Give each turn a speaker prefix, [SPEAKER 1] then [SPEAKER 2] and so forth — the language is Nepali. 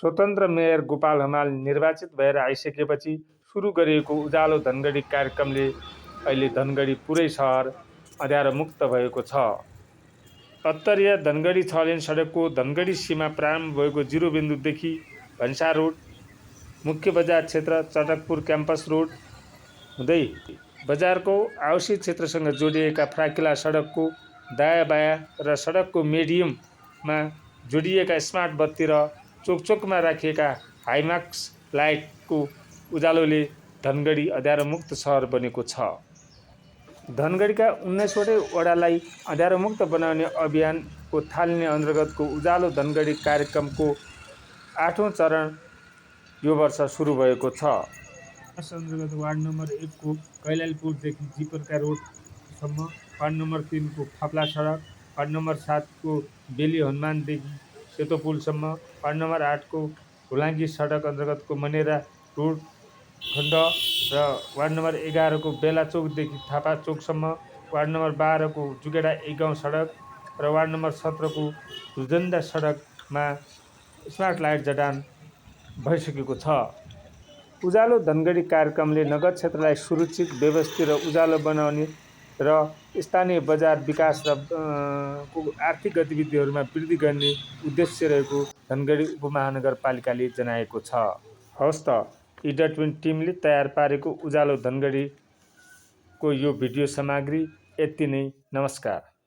[SPEAKER 1] स्वतन्त्र मेयर गोपाल हमाल निर्वाचित भएर आइसकेपछि सुरु गरिएको उज्यालो धनगढी कार्यक्रमले अहिले धनगढी पुरै सहर अँध्यारोमुक्त भएको छ। उत्तरीय धनगढी 6 लेन सडकको धनगढी सीमा प्रारम्भ भएको 0 बिन्दुदेखि भन्सा रोड, मुख्य बजार क्षेत्र, चटकपुर क्याम्पस रोड हुँदै बजारको आवश्यक क्षेत्रसँग जोडिएका फ्राकिला सडकको दायाँ बायाँ र सडकको मेडियममा जोडिएका स्मार्ट बत्ती र चोकचोकमा राखिएका हाइमाक्स लाइटको उज्यालोले धनगढी अँध्यारोमुक्त सहर बनेको छ। धनगढीका 19वटै वडालाई अँध्यारोमुक्त बनाउने अभियानको थालनी अन्तर्गतको उज्यालो धनगढी कार्यक्रमको 8औं चरण यो वर्ष सुरु भएको छ। यस अन्तर्गत वार्ड नम्बर 1 को कैलालीपुरदेखि जिपरका रोडसम्म, वार्ड नम्बर 3 को खप्ला सडक, वार्ड नम्बर 7 को बेली हनुमानदेखि सेतो पुलसम्म, वार्ड नम्बर 8 को हुलाङ्गी सडक अन्तर्गतको मनेरा रोड खण्ड र वार्ड नम्बर 11 को बेला चौकदेखि थापा चौकसम्म, वार्ड नम्बर 12 को जुगेडा एक गाउँ सडक र वार्ड नम्बर 17 को रुजन्दा सडकमा स्मार्ट लाइट जडान भइसकेको छ। उज्यालो धनगढी कार्यक्रमले नगर क्षेत्रलाई सुरक्षित, व्यवस्थित र उज्यालो बनाउने र स्थानीय बजार विकास र आर्थिक गतिविधिहरूमा वृद्धि गर्ने उद्देश्य रहेको धनगढी उपमहानगरपालिकाले जनाएको छ। हवस् त, इडटविन टिमले तयार पारेको उज्यालो धनगढीको यो भिडियो सामग्री यति नै। नमस्कार।